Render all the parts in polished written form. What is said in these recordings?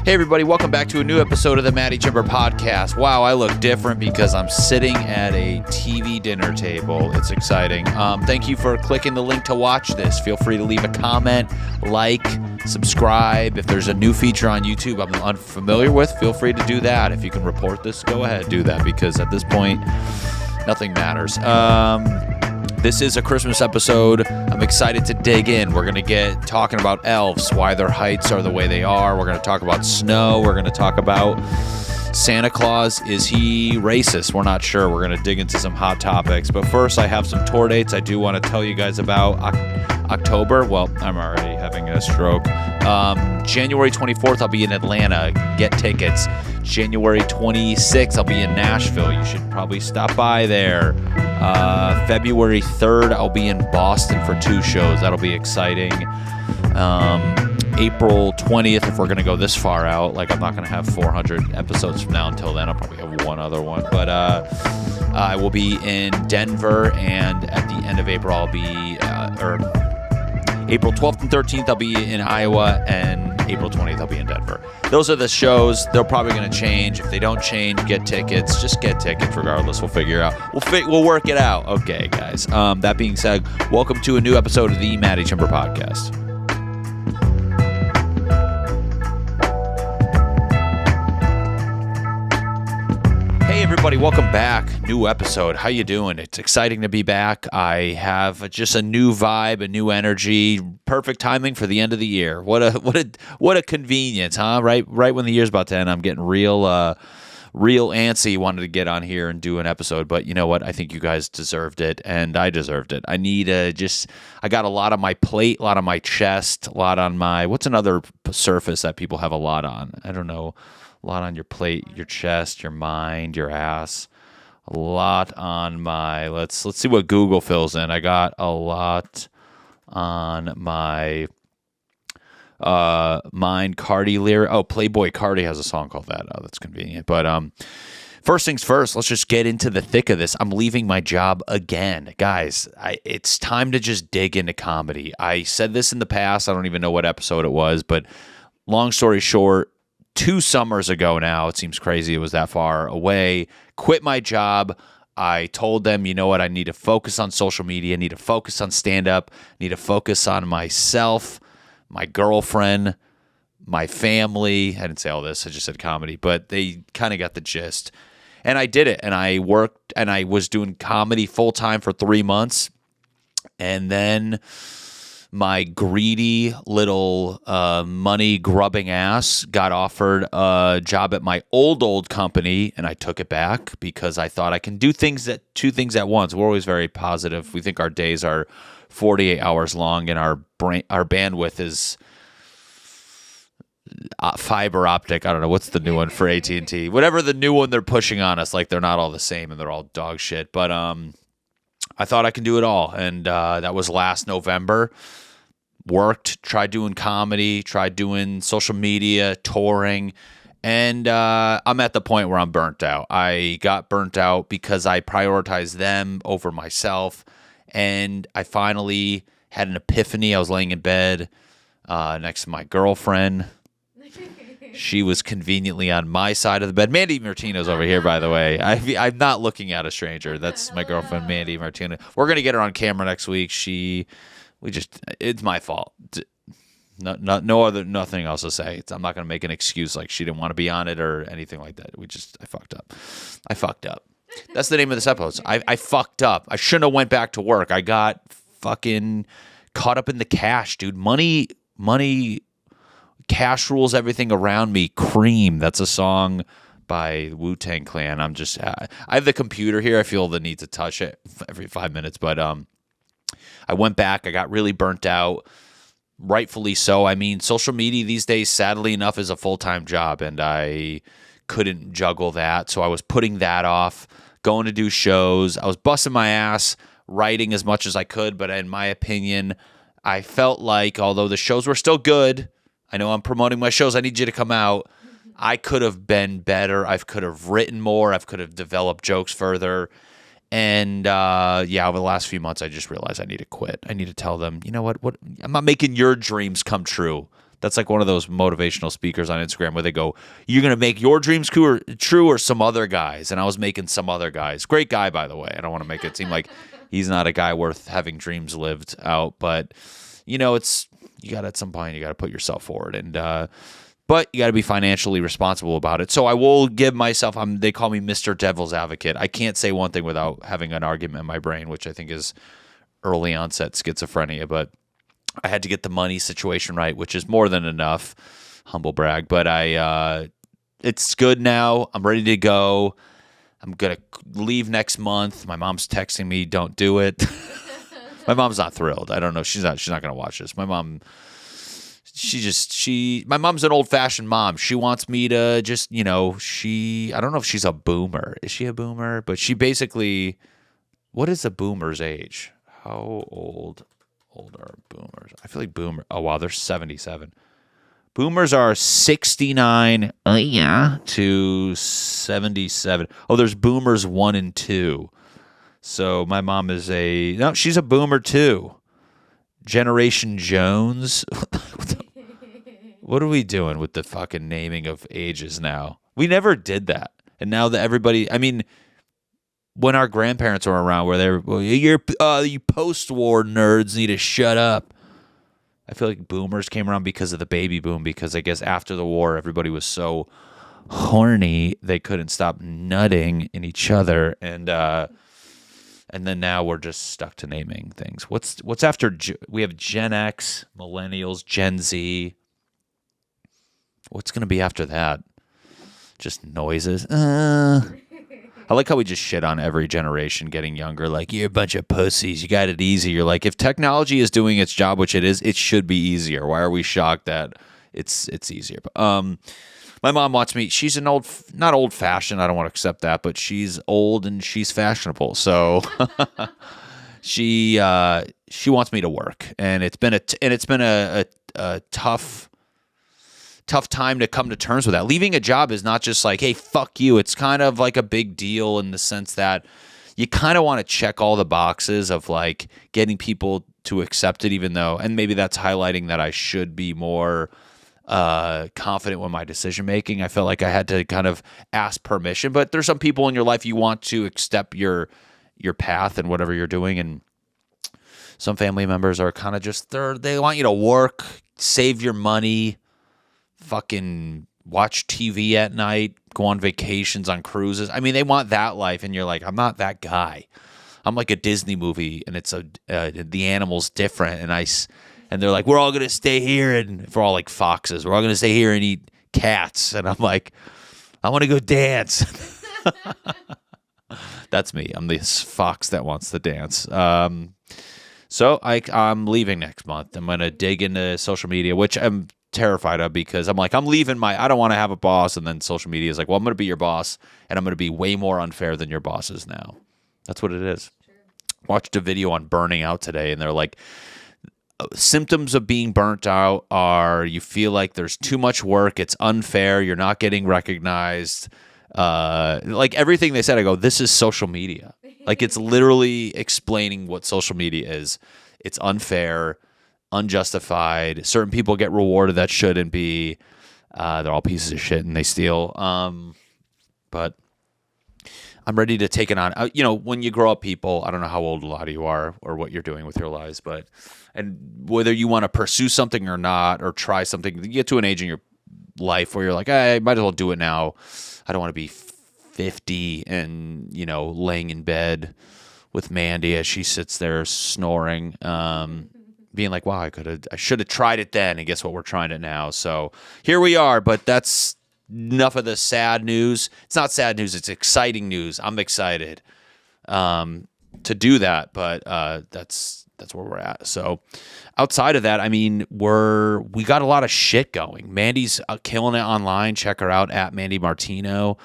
Hey everybody, welcome back to a new episode of the Matty Chymbor podcast. Wow, I look different because I'm sitting at a TV dinner table. It's exciting. Thank you for clicking the link to watch this. Feel free to leave a comment, like, subscribe. If there's a new feature on YouTube I'm unfamiliar with, feel free to do that. If you can report this, go ahead, do that, because at this point, nothing matters. This is a Christmas episode. I'm excited to dig in. We're going to get talking about elves, why their heights are the way they are. We're going to talk about snow. We're going to talk about Santa Claus. Is he racist? We're not sure. We're going to dig into some hot topics. But first, I have some tour dates I do want to tell you guys about. October, well, I'm already having a stroke. January 24th, I'll be in Atlanta. Get tickets. January 26th, I'll be in Nashville. You should probably stop by there. February 3rd, I'll be in Boston for 2 shows. That'll be exciting. April 20th, if we're going to go this far out, like I'm not going to have 400 episodes from now until then. I'll probably have one other one. But I will be in Denver, and at the end of April, I'll be, April 12th and 13th, I'll be in Iowa, and April 20th, I'll be in Denver. Those are the shows. They're probably going to change. If they don't change, get tickets. Just get tickets regardless. We'll figure it out. We'll work it out. Okay, guys. That being said, welcome to a new episode of the Matty Chymbor podcast. Hey everybody, welcome back. New episode. How you doing? It's exciting to be back. I have just a new vibe, a new energy. Perfect timing for the end of the year. What a convenience, huh? Right when the year's about to end, I'm getting real antsy. Wanted to get on here and do an episode, but you know what? I think you guys deserved it, and I deserved it. I need I got a lot on my plate, a lot on my chest, a lot on my, what's another surface that people have a lot on? I don't know. A lot on your plate, your chest, your mind, your ass. A lot on my, let's see what Google fills in. I got a lot on my mind. Cardi lyric. Oh, Playboy Cardi has a song called that. Oh, that's convenient. But first things first, let's just get into the thick of this. I'm leaving my job again. Guys, it's time to just dig into comedy. I said this in the past. I don't even know what episode it was, but long story short, 2 summers ago now, it seems crazy it was that far away, quit my job. I told them, you know what, I need to focus on social media, need to focus on stand-up, need to focus on myself, my girlfriend, my family. I didn't say all this, I just said comedy, but they kind of got the gist. And I did it, and I worked, and I was doing comedy full-time for 3 months, and then my greedy little money-grubbing ass got offered a job at my old company, and I took it back because I thought I can do two things at once. We're always very positive. We think our days are 48 hours long, and our bandwidth is fiber optic. I don't know. What's the new one for AT&T? Whatever the new one they're pushing on us, like they're not all the same, and they're all dog shit. But I thought I can do it all, and that was last November. Worked, tried doing comedy, tried doing social media, touring, and I'm at the point where I'm burnt out. I got burnt out because I prioritized them over myself, and I finally had an epiphany. I was laying in bed next to my girlfriend. She was conveniently on my side of the bed. Mandy Martino's over here, by the way. I'm not looking at a stranger. That's my girlfriend, Mandy Martino. We're going to get her on camera next week. It's my fault. Nothing else to say. I'm not going to make an excuse like she didn't want to be on it or anything like that. I fucked up. That's the name of this episode. I fucked up. I shouldn't have went back to work. I got fucking caught up in the cash, dude. Money, cash rules everything around me. Cream. That's a song by Wu-Tang Clan. I have the computer here. I feel the need to touch it every 5 minutes, but I went back. I got really burnt out, rightfully so. I mean, social media these days, sadly enough, is a full-time job, and I couldn't juggle that. So I was putting that off, going to do shows. I was busting my ass, writing as much as I could, but in my opinion, I felt like although the shows were still good, I know I'm promoting my shows, I need you to come out, I could have been better. I could have written more. I could have developed jokes further. And over the last few months, I just realized I need to quit. I need to tell them, you know what? I'm not making your dreams come true. That's like one of those motivational speakers on Instagram where they go, "You're gonna make your dreams true, or some other guys." And I was making some other guys. Great guy, by the way. I don't want to make it seem like he's not a guy worth having dreams lived out, but it's you got at some point you got to put yourself forward, and but you got to be financially responsible about it. So I will give myself. They call me Mr. Devil's Advocate. I can't say one thing without having an argument in my brain, which I think is early onset schizophrenia, but I had to get the money situation right, which is more than enough. Humble brag, but it's good now. I'm ready to go. I'm gonna leave next month. My mom's texting me, "Don't do it." My mom's not thrilled. I don't know. She's not gonna watch this. My mom, my mom's an old fashioned mom. She wants me to just, I don't know if she's a boomer. Is she a boomer? But she basically, what is a boomer's age? How old are boomers? I feel like oh wow, they're 77. Boomers are 69 to 77. Oh, there's boomers 1 and 2. So my mom is she's a boomer too. Generation Jones. What are we doing with the fucking naming of ages now? We never did that. And now that everybody, when our grandparents were around, where you post-war nerds need to shut up. I feel like boomers came around because of the baby boom, because I guess after the war, everybody was so horny they couldn't stop nutting in each other, and then now we're just stuck to naming things. What's after? We have Gen X, Millennials, Gen Z. What's going to be after that? Just noises. I like how we just shit on every generation getting younger. Like, you're a bunch of pussies. You got it easy. You're like, if technology is doing its job, which it is, it should be easier. Why are we shocked that it's easier? But, my mom wants me. She's not old fashioned. I don't want to accept that, but she's old and she's fashionable. So she wants me to work, and it's been a tough time to come to terms with that. Leaving a job is not just like, hey, fuck you. It's kind of like a big deal in the sense that you kind of want to check all the boxes of like getting people to accept it, even though, and maybe that's highlighting that I should be more confident with my decision making. I felt like I had to kind of ask permission, but there's some people in your life you want to accept your path and whatever you're doing, and some family members are kind of just they want you to work, save your money, fucking watch TV at night, go on vacations, on cruises. They want that life, and you're like, I'm not that guy. I'm like a Disney movie, and it's the animal's different, and they're like, we're all gonna stay here, and for all like foxes, we're all gonna stay here and eat cats, and I'm like, I want to go dance. That's me. I'm this fox that wants to dance. So I'm leaving next month. I'm gonna dig into social media, which I'm terrified of, because I'm like, I don't want to have a boss, and then social media is like, well, I'm going to be your boss, and I'm going to be way more unfair than your boss is now. That's what it is. Sure. Watched a video on burning out today, and they're like, symptoms of being burnt out are you feel like there's too much work, it's unfair, you're not getting recognized. Like everything they said, I go, this is social media. Like, it's literally explaining what social media is. It's unfair, unjustified. Certain people get rewarded that shouldn't be. They're all pieces of shit and they steal. But I'm ready to take it on. When you grow up, people, I don't know how old a lot of you are or what you're doing with your lives, and whether you want to pursue something or not, or try something, you get to an age in your life where you're like, I might as well do it now. I don't want to be 50 and, laying in bed with Mandy as she sits there snoring. Being like, wow, I should have tried it then, and guess what? We're trying it now. So here we are, but that's enough of the sad news. It's not sad news, it's exciting news. I'm excited to do that, but that's where we're at. So outside of that, we got a lot of shit going. Mandy's killing it online. Check her out at Mandy Martino.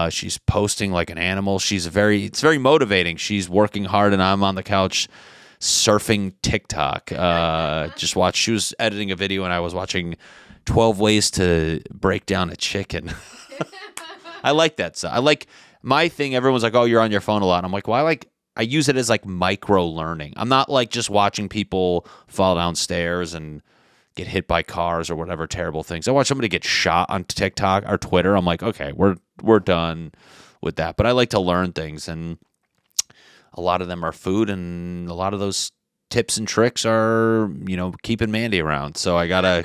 She's posting like an animal. It's very motivating. She's working hard, and I'm on the couch surfing TikTok. She was editing a video, and I was watching 12 ways to break down a chicken. I like that stuff. I like my thing. Everyone's like, oh, you're on your phone a lot. I'm like, well, I use it as like micro learning. I'm not like just watching people fall down stairs and get hit by cars or whatever terrible things. I watch somebody get shot on TikTok or Twitter. I'm like, okay, we're done with that. But I like to learn things, and a lot of them are food, and a lot of those tips and tricks are, keeping Mandy around. So I gotta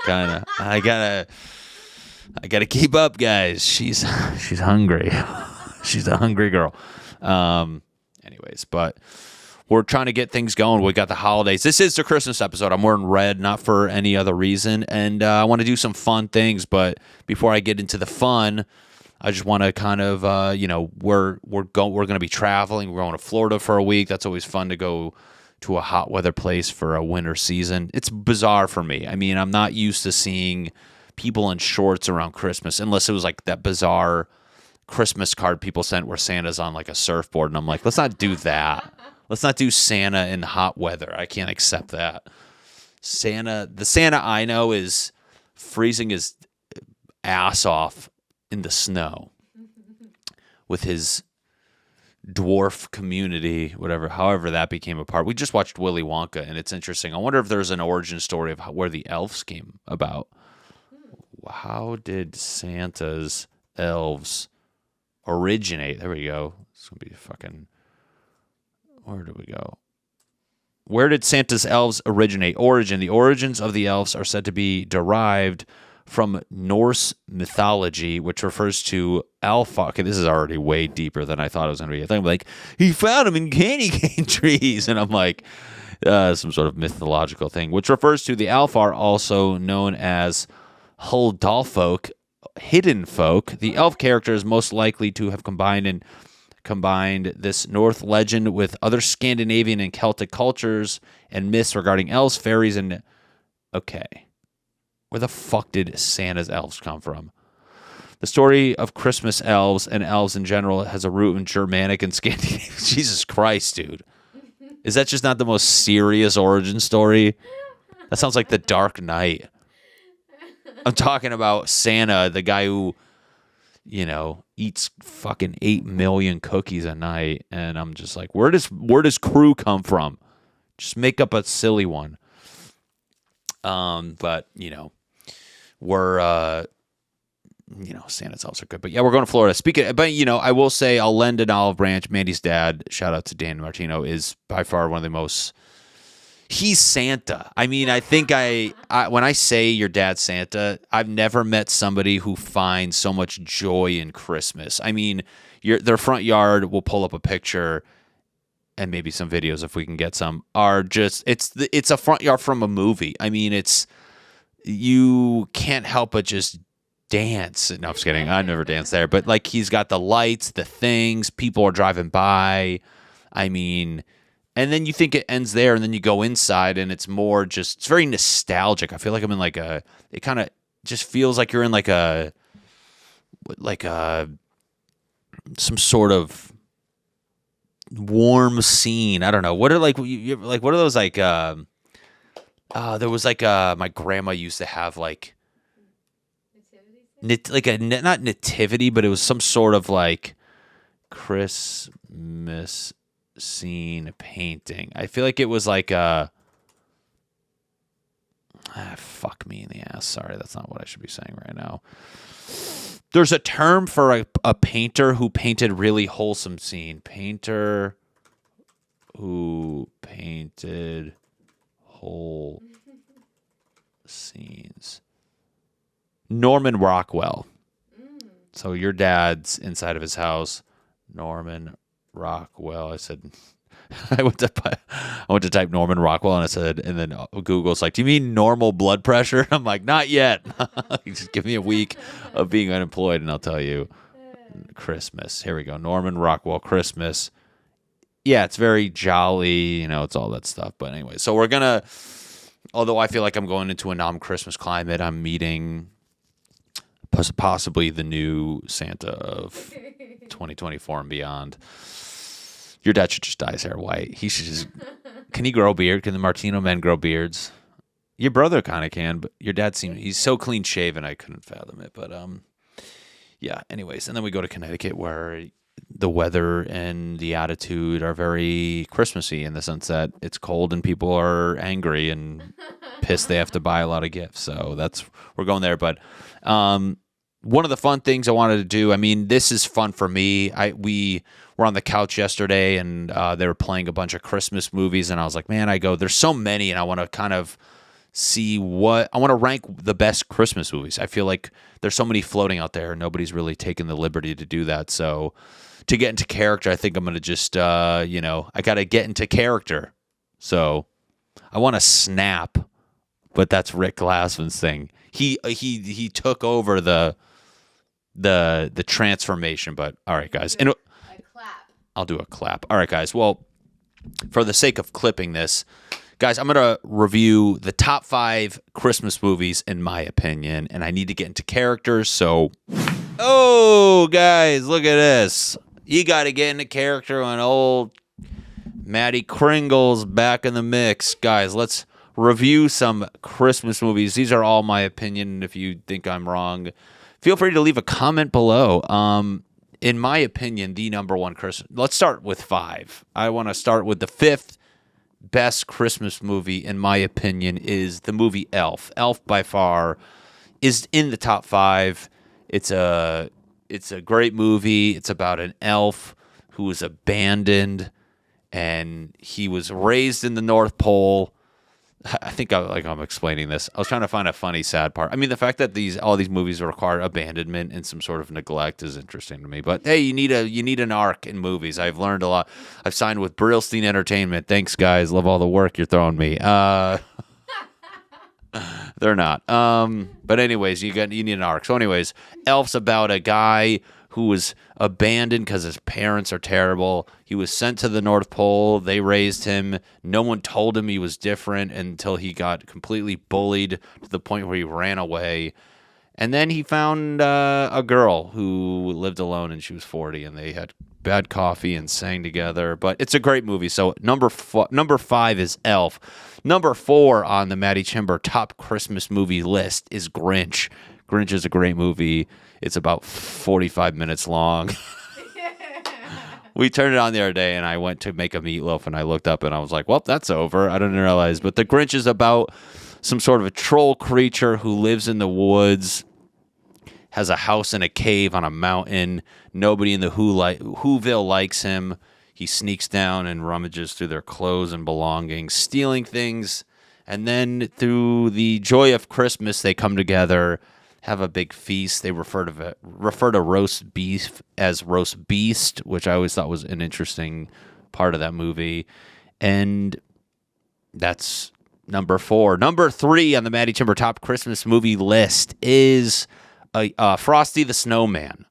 keep up, guys. She's hungry. She's a hungry girl. Anyways, but we're trying to get things going. We got the holidays. This is the Christmas episode. I'm wearing red, not for any other reason. And I want to do some fun things. But before I get into the fun, I just want to kind of, we're going to be traveling. We're going to Florida for a week. That's always fun to go to a hot weather place for a winter season. It's bizarre for me. I mean, I'm not used to seeing people in shorts around Christmas, unless it was like that bizarre Christmas card people sent where Santa's on like a surfboard. And I'm like, let's not do that. Let's not do Santa in hot weather. I can't accept that. The Santa I know is freezing his ass off in the snow with his dwarf community, however that became a part. We just watched Willy Wonka, and it's interesting. I wonder if there's an origin story of where the elves came about. How did Santa's elves originate? There we go. It's going to be fucking... Where do we go? Where did Santa's elves originate? The origins of the elves are said to be derived from Norse mythology, which refers to Alfar. Okay, this is already way deeper than I thought it was going to be. I think I'm like, he found them in candy cane trees. And I'm like, some sort of mythological thing, which refers to the Alfar, also known as Huldalfolk, hidden folk. The elf character is most likely to have combined this Norse legend with other Scandinavian and Celtic cultures and myths regarding elves, fairies, and... Okay. Where the fuck did Santa's elves come from? The story of Christmas elves and elves in general has a root in Germanic and Scandinavian. Jesus Christ, dude. Is that just not the most serious origin story? That sounds like The Dark Knight. I'm talking about Santa, the guy who, eats fucking 8 million cookies a night. And I'm just like, where does crew come from? Just make up a silly one. But, we're, Santa's elves are good. But yeah, we're going to Florida. I will say I'll lend an olive branch. Mandy's dad, shout out to Dan Martino, is by far one of the most... He's Santa. I mean, I think when I say your dad's Santa, I've never met somebody who finds so much joy in Christmas. I mean, their front yard, we'll pull up a picture and maybe some videos if we can get some, are just, it's a front yard from a movie. I mean, you can't help but just dance. No, I'm just kidding. I never danced there. But like, he's got the lights, the things, people are driving by. I mean... And then you think it ends there, and then you go inside, and it's more just, it's very nostalgic. I feel like I'm in it kind of just feels like you're in some sort of warm scene. I don't know. What are what are those there was my grandma used to have not nativity, but it was some sort of Christmas scene painting. I feel like it was fuck me in the ass. Sorry, that's not what I should be saying right now. There's a term for a painter who painted really wholesome scene. Painter who painted whole scenes. Norman Rockwell. So your dad's inside of his house. Norman Rockwell. I said, I went to type Norman Rockwell, and then Google's like, do you mean normal blood pressure? I'm like, not yet. Just give me a week of being unemployed, and I'll tell you. Christmas. Here we go. Norman Rockwell, Christmas. Yeah, it's very jolly. It's all that stuff. But anyway, so we're gonna. Although I feel like I'm going into a non-Christmas climate, I'm meeting possibly the new Santa of 2024 and beyond. Your dad should just dye his hair white. He should just... Can he grow a beard? Can the Martino men grow beards? Your brother kind of can, but your dad he's so clean shaven I couldn't fathom it. But yeah, anyways. And then we go to Connecticut where the weather and the attitude are very Christmassy in the sense that it's cold and people are angry and pissed they have to buy a lot of gifts. So we're going there. But one of the fun things I wanted to do, I mean, this is fun for me. We were on the couch yesterday and they were playing a bunch of Christmas movies, and I was like, man, there's so many, and I want to kind of I want to rank the best Christmas movies. I feel like there's so many floating out there, and nobody's really taken the liberty to do that. So to get into character, I think I'm going to just, I got to get into character. So I want to snap, but that's Rick Glassman's thing. He took over the transformation. But all right, guys, and I'll do a clap. All right, guys. Well, for the sake of clipping this, guys, I'm going to review the top 5 Christmas movies in my opinion, and I need to get into characters. So, guys, look at this. You got to get into character when old Matty Kringle's back in the mix. Guys, let's review some Christmas movies. These are all my opinion. If you think I'm wrong, feel free to leave a comment below. In my opinion, the number one Christmas. Let's start with 5. I want to start with the 5th best Christmas movie, in my opinion, is the movie Elf. Elf, by far, is in the top 5. It's a great movie. It's about an elf who was abandoned, and he was raised in the North Pole. I think I'm explaining this. I was trying to find a funny, sad part. I mean, the fact that all these movies require abandonment and some sort of neglect is interesting to me. But hey, you need an arc in movies. I've learned a lot. I've signed with Brillstein Entertainment. Thanks, guys. Love all the work you're throwing me. They're not. But anyways, you need an arc. So anyways, Elf's about a guy who was abandoned because his parents are terrible. He was sent to the North Pole. They raised him. No one told him he was different until he got completely bullied to the point where he ran away. And then he found a girl who lived alone, and she was 40, and they had bad coffee and sang together. But it's a great movie. So number 5 is Elf. Number 4 on the Matty Chymbor top Christmas movie list is Grinch. Grinch is a great movie. It's about 45 minutes long. We turned it on the other day, and I went to make a meatloaf, and I looked up, and I was like, well, that's over. I didn't realize. But the Grinch is about some sort of a troll creature who lives in the woods, has a house in a cave on a mountain. Nobody in the Whoville likes him. He sneaks down and rummages through their clothes and belongings, stealing things. And then through the joy of Christmas, they come together, have a big feast. They refer to roast beef as roast beast, which I always thought was an interesting part of that movie. And that's number 4. Number 3 on the Matty Chymbor top Christmas movie list is Frosty the Snowman.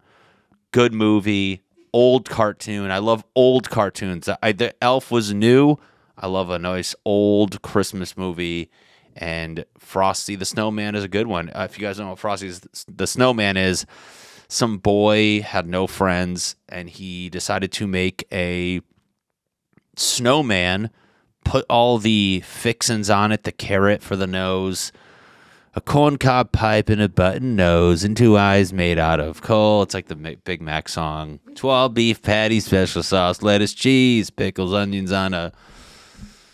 Good movie, old cartoon. I love old cartoons. The Elf was new. I love a nice old Christmas movie. And Frosty the Snowman is a good one. If you guys don't know what Frosty the Snowman is, some boy had no friends, and he decided to make a snowman, put all the fixins on it, the carrot for the nose, a corncob pipe, and a button nose, and 2 eyes made out of coal. It's like the Big Mac song. 12 beef patties, special sauce, lettuce, cheese, pickles, onions on a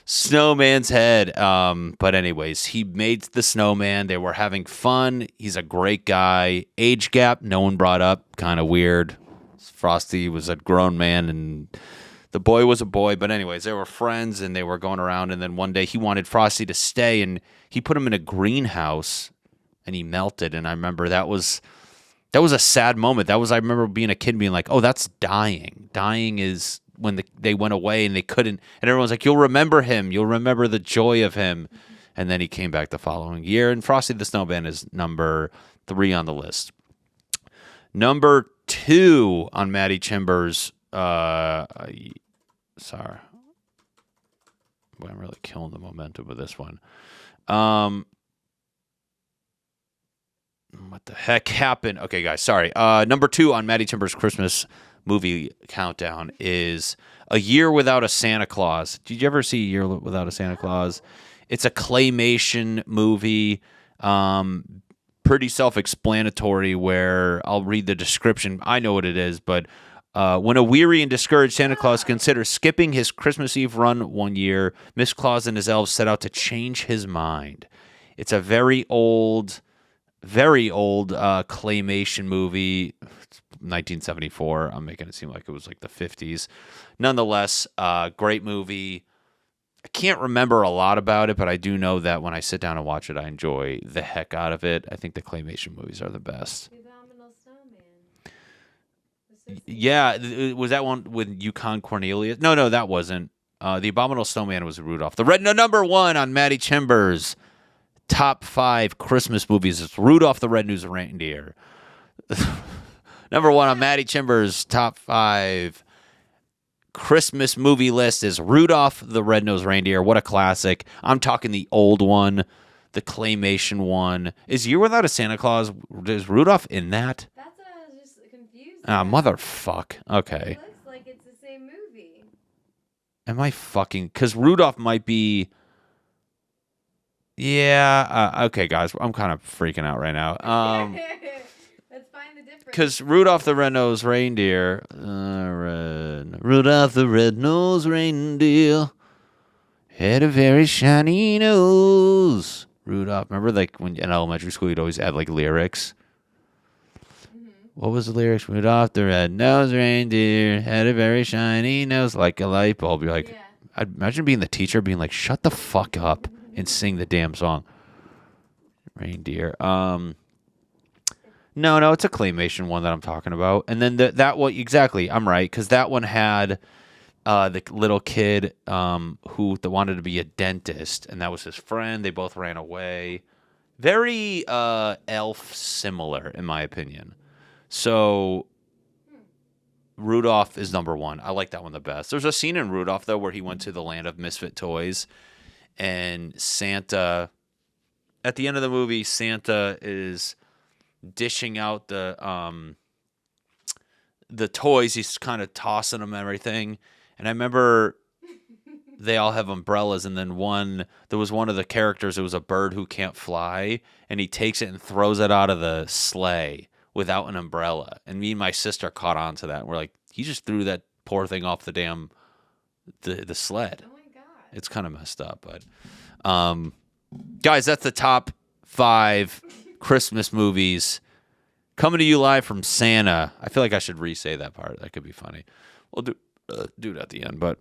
snowman's head. But anyways, he made the snowman. They were having fun. He's a great guy. Age gap, no one brought up. Kind of weird. Frosty was a grown man, and the boy was a boy. But anyways, they were friends, and they were going around. And then one day he wanted Frosty to stay, and he put him in a greenhouse, and he melted. And I remember that was a sad moment. I remember being a kid being like, oh, that's dying. Dying is when they went away and they couldn't, and everyone's like, you'll remember him, you'll remember the joy of him. And then he came back the following year, and Frosty the Snowman is number 3 on the list. Number 2 on Matty Chymbor's, sorry, boy, I'm really killing the momentum with this one. What the heck happened? Okay, guys, sorry. Number 2 on Matty Chymbor's Christmas movie countdown is A Year Without a Santa Claus. Did you ever see A Year Without a Santa Claus? It's a claymation movie, pretty self-explanatory, where I'll read the description. I know what it is, but When a weary and discouraged Santa Claus considers skipping his Christmas Eve run one year, Miss Claus and his elves set out to change his mind. It's a very old claymation movie. It's 1974. I'm making it seem like it was like the 50s. Nonetheless, great movie. I can't remember a lot about it, but I do know that when I sit down and watch it, I enjoy the heck out of it. I think the claymation movies are the best. The Abominable Snowman. Yeah, was that one with Yukon Cornelius? No, that wasn't. The Abominable Snowman was Rudolph. Number one on Matty Chymbor's top 5 Christmas movies is Rudolph the Red-Nosed Reindeer. Number one on Matty Chymbor's top 5 Christmas movie list is Rudolph the Red-Nosed Reindeer. What a classic. I'm talking the old one, the claymation one. Is Year Without a Santa Claus, is Rudolph in that? That's what I was just confused Ah, about. motherfuck. Okay. It looks like it's the same movie. Am I fucking... Because Rudolph might be... Yeah. Okay, guys. I'm kind of freaking out right now. Let's find the difference. Because Rudolph the Red-Nosed Reindeer... Rudolph the Red-Nosed Reindeer had a very shiny nose. Rudolph. Remember, like, when in elementary school, you'd always add, like, lyrics? Mm-hmm. What was the lyrics? Rudolph the Red-Nosed Reindeer had a very shiny nose like a light bulb. You're like... Yeah. I'd imagine being the teacher being like, shut the fuck up and sing the damn song. Reindeer. No, it's a claymation one that I'm talking about. And then that one, exactly, I'm right, because that one had the little kid who wanted to be a dentist, and that was his friend. They both ran away. Very elf similar, in my opinion. So... Rudolph is number one. I like that one the best. There's a scene in Rudolph, though, where he went to the land of misfit toys, and Santa, at the end of the movie, Santa is dishing out the toys. He's kind of tossing them and everything. And I remember they all have umbrellas, and then there was one of the characters, it was a bird who can't fly, and he takes it and throws it out of the sleigh without an umbrella. And me and my sister caught on to that. And we're like, he just threw that poor thing off the damn the sled. Oh my god. It's kind of messed up, but guys, that's the top 5 Christmas movies coming to you live from Santa. I feel like I should re-say that part. That could be funny. We'll do it at the end, but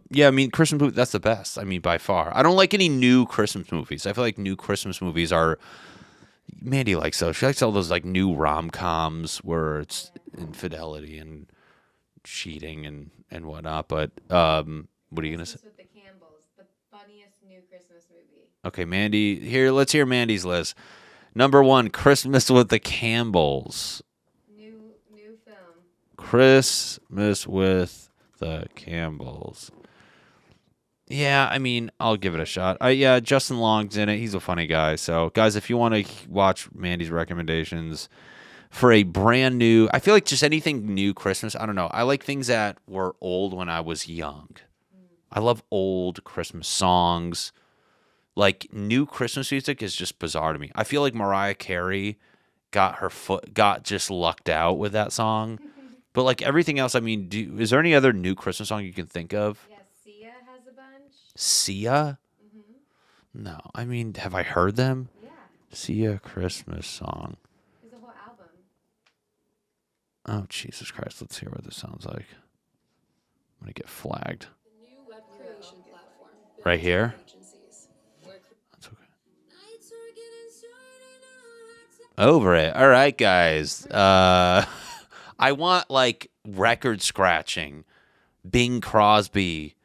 yeah, I mean, Christmas movie, that's the best. I mean, by far. I don't like any new Christmas movies. I feel like new Christmas movies are... Mandy likes those. She likes all those like new rom-coms where it's infidelity and cheating and whatnot. But what are you gonna say? With the Campbells, the funniest new Christmas movie. Okay, Mandy. Let's hear Mandy's list. Number 1, Christmas with the Campbells. New film. Christmas with the Campbells. Yeah, I mean, I'll give it a shot. Yeah, Justin Long's in it. He's a funny guy. So, guys, if you want to watch Mandy's recommendations for a brand new... I feel like just anything new Christmas, I don't know. I like things that were old when I was young. I love old Christmas songs. Like, new Christmas music is just bizarre to me. I feel like Mariah Carey got just lucked out with that song. But, like, everything else, I mean, is there any other new Christmas song you can think of? Yeah, Sia has a bunch. Sia? Mm-hmm. No. I mean, have I heard them? Yeah. Sia Christmas song. There's a whole album. Oh, Jesus Christ. Let's hear what this sounds like. I'm going to get flagged. The new web creation platform. Right here? That's okay. Over it. All right, guys. I want, like, record scratching. Bing Crosby.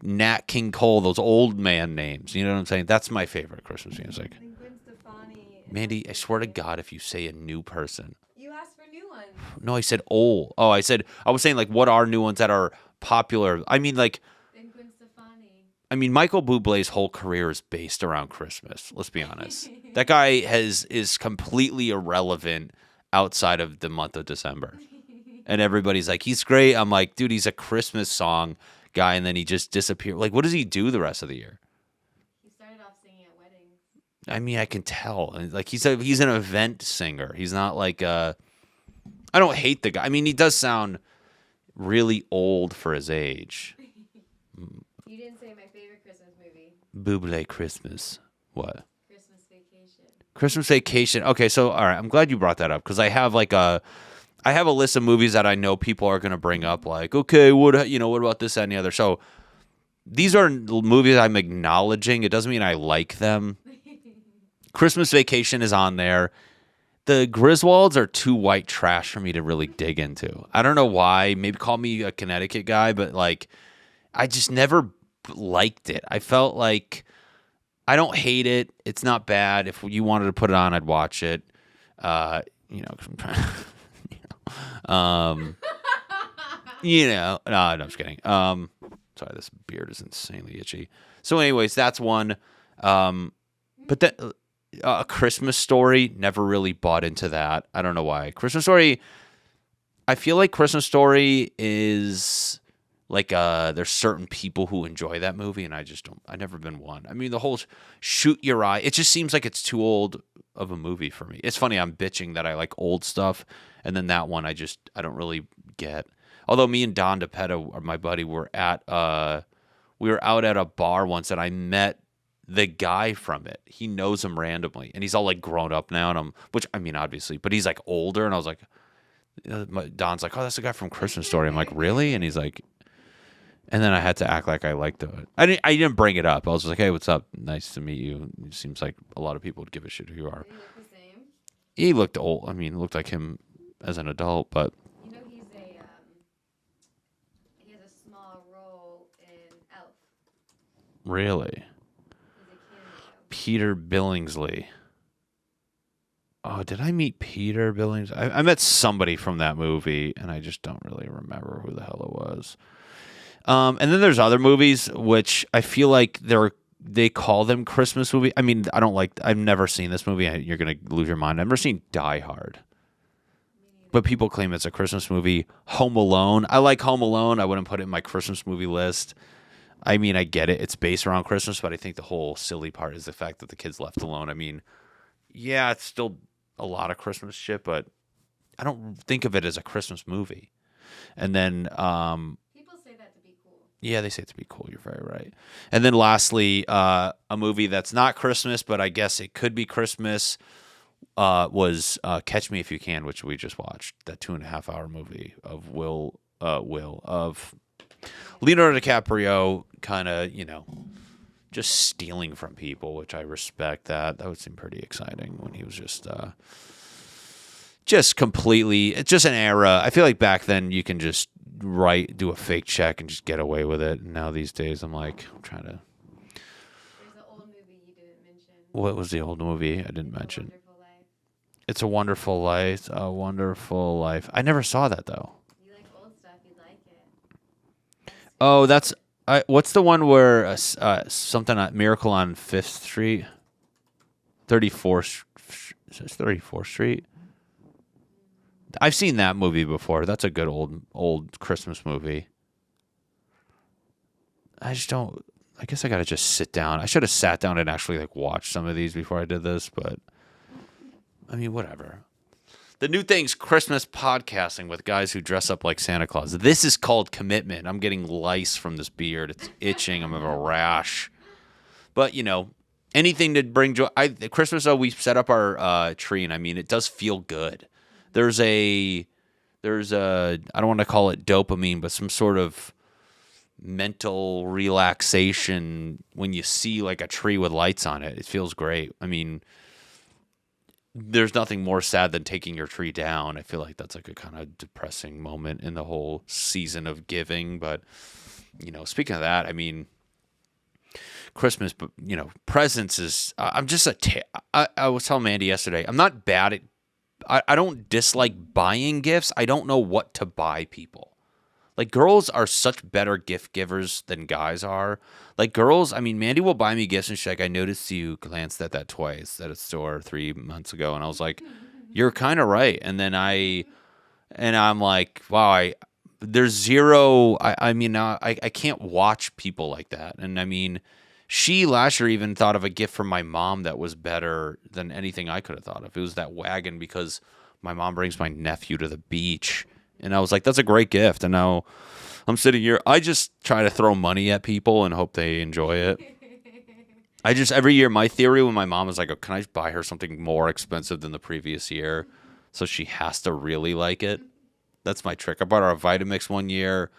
Nat King Cole, those old man names. You know what I'm saying? That's my favorite Christmas music. I think Gwen Stefani. Mandy, I swear to God, if you say a new person. You asked for new ones. No, I said old. Oh, I was saying, like, what are new ones that are popular? I mean, like, Then Gwen Stefani. I mean, Michael Bublé's whole career is based around Christmas. Let's be honest. That guy is completely irrelevant outside of the month of December. And everybody's like, he's great. I'm like, dude, he's a Christmas song guy, and then he just disappeared. Like, what does he do the rest of the year? He started off singing at weddings. I mean, I can tell. And like, he's an event singer. He's not like I don't hate the guy. I mean, he does sound really old for his age. You didn't say my favorite Christmas movie. Buble Christmas. What? Christmas Vacation. Christmas Vacation. Okay, so all right, I'm glad you brought that up because I have a list of movies that I know people are going to bring up. Like, okay, what about this, that, and the other? So these are movies I'm acknowledging. It doesn't mean I like them. Christmas Vacation is on there. The Griswolds are too white trash for me to really dig into. I don't know why. Maybe call me a Connecticut guy, but like, I just never liked it. I felt like I don't hate it. It's not bad. If you wanted to put it on, I'd watch it. 'Cause I'm trying. No, I'm just kidding. Sorry, this beard is insanely itchy. So, anyways, that's one. But that A Christmas Story, never really bought into that. I don't know why. Christmas Story, I feel like Christmas Story is like there's certain people who enjoy that movie, and I just don't. I've never been one. I mean, the whole shoot your eye, it just seems like it's too old of a movie for me. It's funny, I'm bitching that I like old stuff, and then that one I don't really get. Although me and Don DePetta, my buddy, were out at a bar once, and I met the guy from it. He knows him randomly, and he's all like grown up now, and which I mean, obviously, but he's like older, and I was like, Don's like, oh, that's the guy from Christmas Story. I'm like, really? And he's like, and then I had to act like I liked it. I didn't bring it up. I was just like, hey, what's up? Nice to meet you. It seems like a lot of people would give a shit who you are. They look the same. He looked old. I mean, looked like him as an adult, but He has a small role in Elf. really, He's a cameo. Peter Billingsley. Oh, did I meet Peter Billings? I met somebody from that movie, and I just don't really remember who the hell it was. And then there's other movies which I feel like they call them Christmas movie. I mean, I've never seen this movie. You're gonna lose your mind. I've never seen Die Hard, but people claim it's a Christmas movie. Home Alone. I like Home Alone. I wouldn't put it in my Christmas movie list. I mean, I get it. It's based around Christmas, but I think the whole silly part is the fact that the kid's left alone. I mean, yeah, it's still a lot of Christmas shit, but I don't think of it as a Christmas movie. And then, People say that to be cool. yeah, they say it to be cool. You're very right. And then lastly, a movie that's not Christmas, but I guess it could be Christmas, was Catch Me If You Can, which we just watched. That 2.5 hour movie of of Leonardo DiCaprio, kind of, just stealing from people, which I respect. That would seem pretty exciting when he was just completely. It's just an era. I feel like back then you can just do a fake check and just get away with it. And now these days I'm trying to. There's an old movie you didn't mention. What was the old movie I didn't mention? Wonderful Life. It's a Wonderful Life. A Wonderful Life. I never saw that though. You like old stuff, you like it. Oh, that's. What's the one where something Miracle on 5th Street, 34th, 34th Street? I've seen that movie before. That's a good old Christmas movie. I just don't. I guess I gotta just sit down. I should have sat down and actually watch some of these before I did this, but I mean, whatever. The new thing's Christmas podcasting with guys who dress up like Santa Claus. This is called commitment. I'm getting lice from this beard. It's itching. I'm having a rash. But, anything to bring joy. Christmas, we set up our tree, and I mean, it does feel good. There's a, I don't want to call it dopamine, but some sort of mental relaxation when you see a tree with lights on it. It feels great. I mean, there's nothing more sad than taking your tree down. I feel like that's a kind of depressing moment in the whole season of giving. But, speaking of that, I mean, Christmas, but, presents is, I'm just I was telling Mandy yesterday, I'm not bad at, I don't dislike buying gifts. I don't know what to buy people. Girls are such better gift givers than guys are. Girls, I mean, Mandy will buy me gifts and she's like, I noticed you glanced at that twice at a store 3 months ago. And I was like, you're kind of right. And then I'm like, wow, there's zero, I mean, I can't watch people like that. And I mean, she last year even thought of a gift for my mom that was better than anything I could have thought of. It was that wagon because my mom brings my nephew to the beach. And I was like, that's a great gift. And now I'm sitting here. I just try to throw money at people and hope they enjoy it. Every year, my theory when my mom was like, oh, can I buy her something more expensive than the previous year? So she has to really like it. That's my trick. I bought her a Vitamix one year.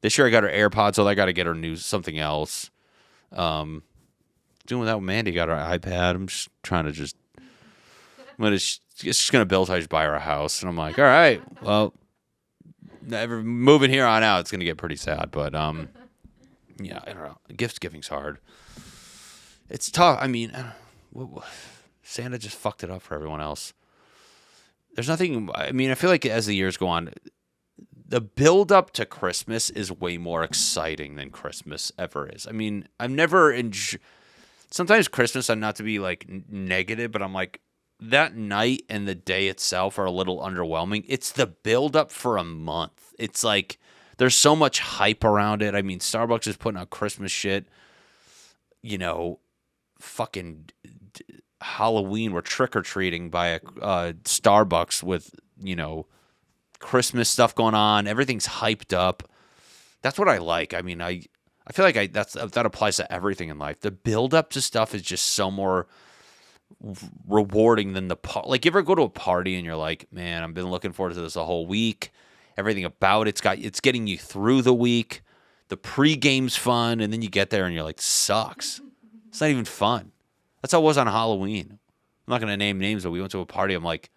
This year I got her AirPods, so I got to get her something else. Doing without Mandy got her iPad. I'm just trying to it's just going to build how I just buy her a house. And I'm like, all right, well, moving here on out, it's going to get pretty sad. But, yeah, I don't know. Gift giving's hard. It's tough. I mean, Santa just fucked it up for everyone else. There's nothing. I mean, I feel like as the years go on, the build up to Christmas is way more exciting than Christmas ever is. I mean, I'm never sometimes Christmas, I'm not to be like negative, but I'm like that night and the day itself are a little underwhelming. It's the build up for a month. It's like there's so much hype around it. I mean, Starbucks is putting out Christmas shit. You know, fucking Halloween, we're trick-or-treating by a Starbucks with, you know, Christmas stuff going on. Everything's hyped up. That's what I like. I mean, I feel like that applies to everything in life. The build-up to stuff is just so more rewarding than like, you ever go to a party and you're like, man, I've been looking forward to this a whole week. Everything about it's getting you through the week. The pre-game's fun, and then you get there and you're like, sucks. It's not even fun. That's how it was on Halloween. I'm not going to name names, but we went to a party. I'm like,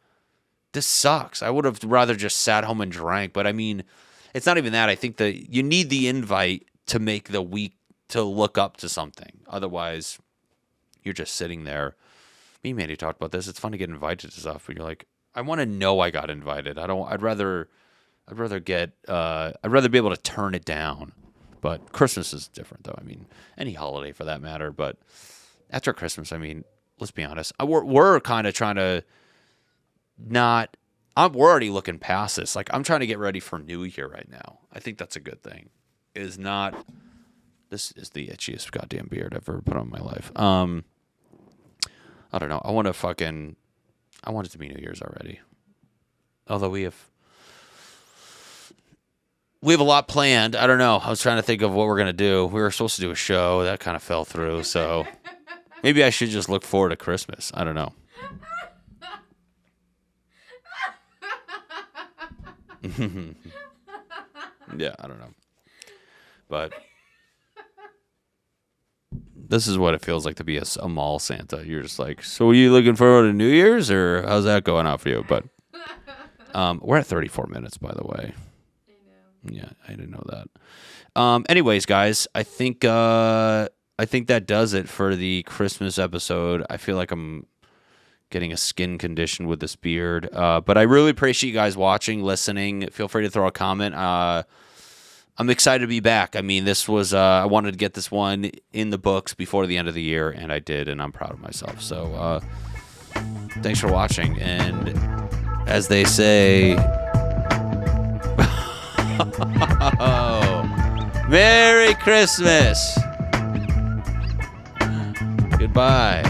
this sucks. I would have rather just sat home and drank. But I mean, it's not even that. I think that you need the invite to make the week to look up to something. Otherwise, you're just sitting there. Me and Mandy talked about this. It's fun to get invited to stuff, but you're like, I want to know I got invited. I'd rather be able to turn it down. But Christmas is different, though. I mean, any holiday for that matter. But after Christmas, I mean, let's be honest. We're kind of trying to we're already looking past this. Like, I'm trying to get ready for New Year right now. I think that's a good thing. This is the itchiest goddamn beard I've ever put on in my life. I don't know. I want it to be New Year's already. Although we have a lot planned. I don't know. I was trying to think of what we're going to do. We were supposed to do a show. That kind of fell through. So maybe I should just look forward to Christmas. I don't know. Yeah, I don't know. But this is what it feels like to be a mall Santa. You're just like, so are you looking forward to New Year's, or how's that going out for you? But we're at 34 minutes, by the way. Yeah, I didn't know that. Anyways, guys, I think that does it for the Christmas episode. I feel like I'm getting a skin condition with this beard. But I really appreciate you guys watching, listening. Feel free to throw a comment. I'm excited to be back. I mean, this was I wanted to get this one in the books before the end of the year, and I did, and I'm proud of myself. So thanks for watching. And as they say, Merry Christmas. Goodbye.